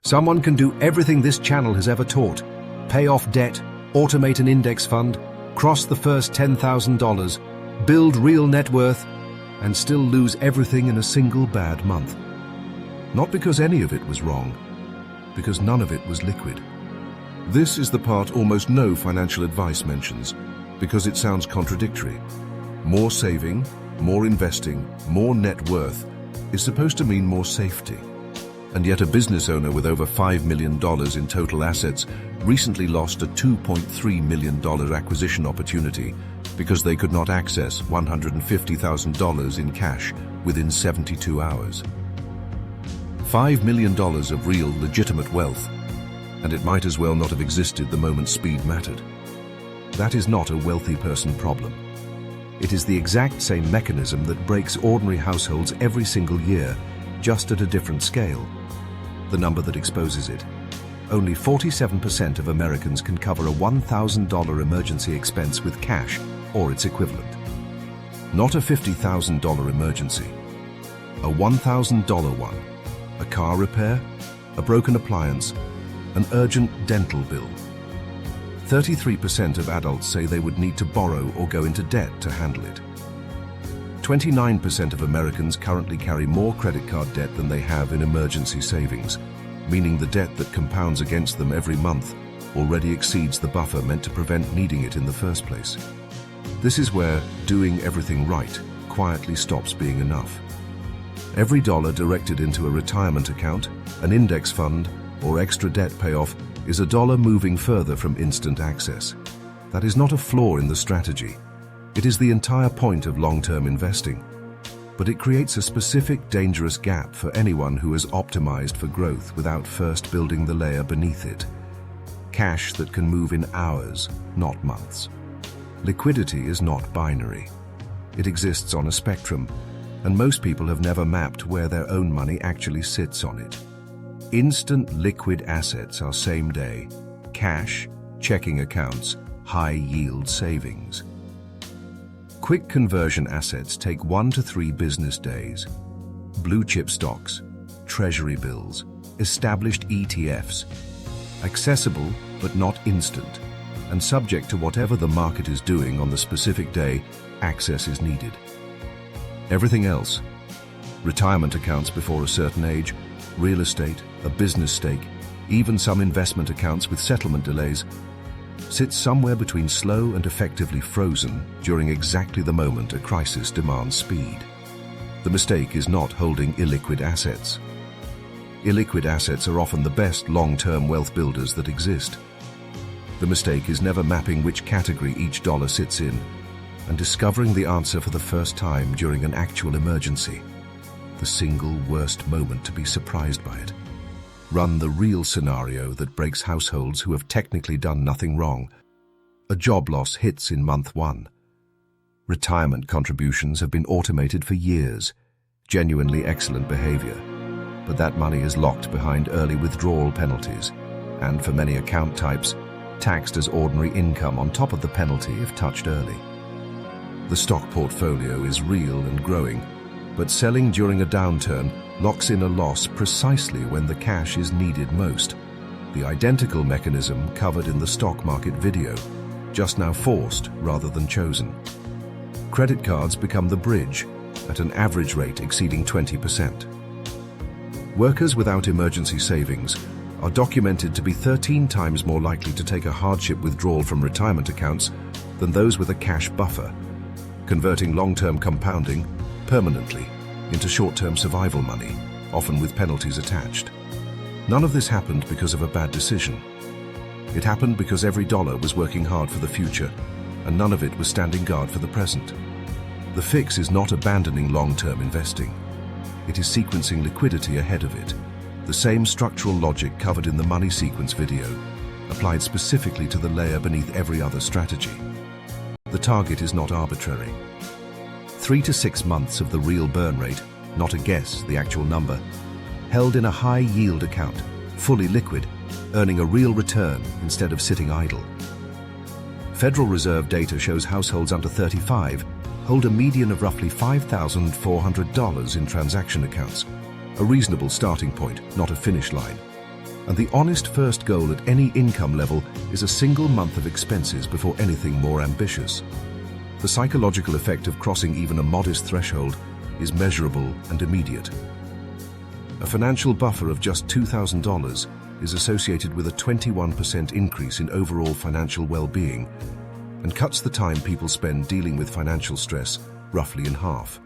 Someone can do everything this channel has ever taught: pay off debt, automate an index fund, cross the first $10,000, build real net worth, and still lose everything in a single bad month. Not because any of it was wrong, because none of it was liquid. This is the part almost no financial advice mentions, because it sounds contradictory. More saving, more investing, more net worth is supposed to mean more safety. And yet a business owner with over $5 million in total assets recently lost a $2.3 million acquisition opportunity because they could not access $150,000 in cash within 72 hours. $5 million of real, legitimate wealth, and it might as well not have existed the moment speed mattered. That is not a wealthy person problem. It is the exact same mechanism that breaks ordinary households every single year, just at a different scale. The number that exposes it: only 47% of Americans can cover a $1,000 emergency expense with cash or its equivalent. Not a $50,000 emergency, a $1,000 one, a car repair, a broken appliance, an urgent dental bill. 33% of adults say they would need to borrow or go into debt to handle it. 29% of Americans currently carry more credit card debt than they have in emergency savings, meaning the debt that compounds against them every month already exceeds the buffer meant to prevent needing it in the first place. This is where doing everything right quietly stops being enough. Every dollar directed into a retirement account, an index fund, or extra debt payoff is a dollar moving further from instant access. That is not a flaw in the strategy. It is the entire point of long-term investing. But it creates a specific dangerous gap for anyone who has optimized for growth without first building the layer beneath it. Cash that can move in hours, not months. Liquidity is not binary. It exists on a spectrum, and most people have never mapped where their own money actually sits on it. Instant liquid assets are same-day: cash, checking accounts, high-yield savings. Quick conversion assets take 1 to 3 business days. Blue chip stocks, treasury bills, established ETFs. Accessible but not instant, and subject to whatever the market is doing on the specific day, access is needed. Everything else, retirement accounts before a certain age, real estate, a business stake, even some investment accounts with settlement delays, sits somewhere between slow and effectively frozen during exactly the moment a crisis demands speed. The mistake is not holding illiquid assets. Illiquid assets are often the best long-term wealth builders that exist. The mistake is never mapping which category each dollar sits in and discovering the answer for the first time during an actual emergency, the single worst moment to be surprised by it. Run the real scenario that breaks households who have technically done nothing wrong. A job loss hits in month 1. Retirement contributions have been automated for years, genuinely excellent behavior, but that money is locked behind early withdrawal penalties, and for many account types, taxed as ordinary income on top of the penalty if touched early. The stock portfolio is real and growing, but selling during a downturn locks in a loss precisely when the cash is needed most. The identical mechanism covered in the stock market video, just now forced rather than chosen. Credit cards become the bridge, at an average rate exceeding 20%. Workers without emergency savings are documented to be 13 times more likely to take a hardship withdrawal from retirement accounts than those with a cash buffer, converting long-term compounding permanently into short-term survival money, often with penalties attached. None of this happened because of a bad decision. It happened because every dollar was working hard for the future, and none of it was standing guard for the present. The fix is not abandoning long-term investing. It is sequencing liquidity ahead of it. The same structural logic covered in the money sequence video, applied specifically to the layer beneath every other strategy. The target is not arbitrary. 3 to 6 months of the real burn rate, not a guess, the actual number, held in a high-yield account, fully liquid, earning a real return instead of sitting idle. Federal Reserve data shows households under 35 hold a median of roughly $5,400 in transaction accounts, a reasonable starting point, not a finish line. And the honest first goal at any income level is a single month of expenses before anything more ambitious. The psychological effect of crossing even a modest threshold is measurable and immediate. A financial buffer of just $2,000 is associated with a 21% increase in overall financial well-being and cuts the time people spend dealing with financial stress roughly in half.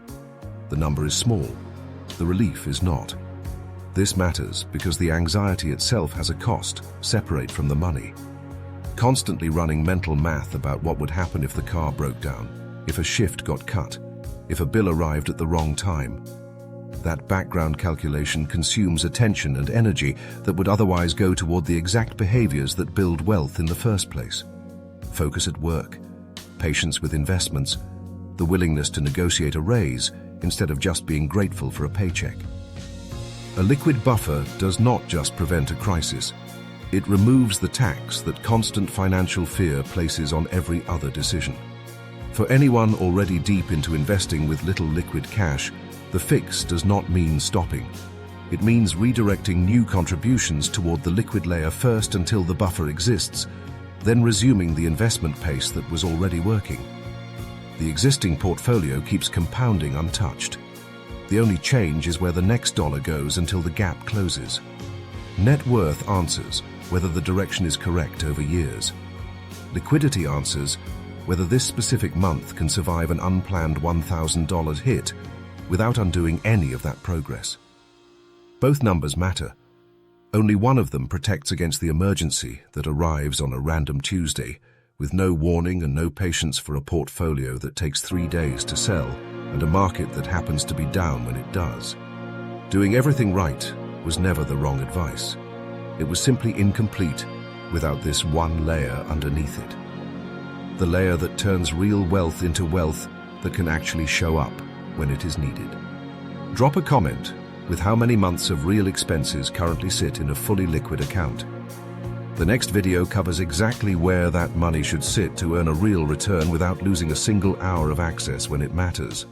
The number is small, the relief is not. This matters because the anxiety itself has a cost, separate from the money. Constantly running mental math about what would happen if the car broke down, if a shift got cut, if a bill arrived at the wrong time. That background calculation consumes attention and energy that would otherwise go toward the exact behaviors that build wealth in the first place. Focus at work, patience with investments, the willingness to negotiate a raise instead of just being grateful for a paycheck. A liquid buffer does not just prevent a crisis. It removes the tax that constant financial fear places on every other decision. For anyone already deep into investing with little liquid cash, the fix does not mean stopping. It means redirecting new contributions toward the liquid layer first until the buffer exists, then resuming the investment pace that was already working. The existing portfolio keeps compounding untouched. The only change is where the next dollar goes until the gap closes. Net worth answers whether the direction is correct over years. Liquidity answers whether this specific month can survive an unplanned $1,000 hit without undoing any of that progress. Both numbers matter. Only one of them protects against the emergency that arrives on a random Tuesday with no warning and no patience for a portfolio that takes 3 days to sell and a market that happens to be down when it does. Doing everything right was never the wrong advice. It was simply incomplete without this one layer underneath it. The layer that turns real wealth into wealth that can actually show up when it is needed. Drop a comment with how many months of real expenses currently sit in a fully liquid account. The next video covers exactly where that money should sit to earn a real return without losing a single hour of access when it matters.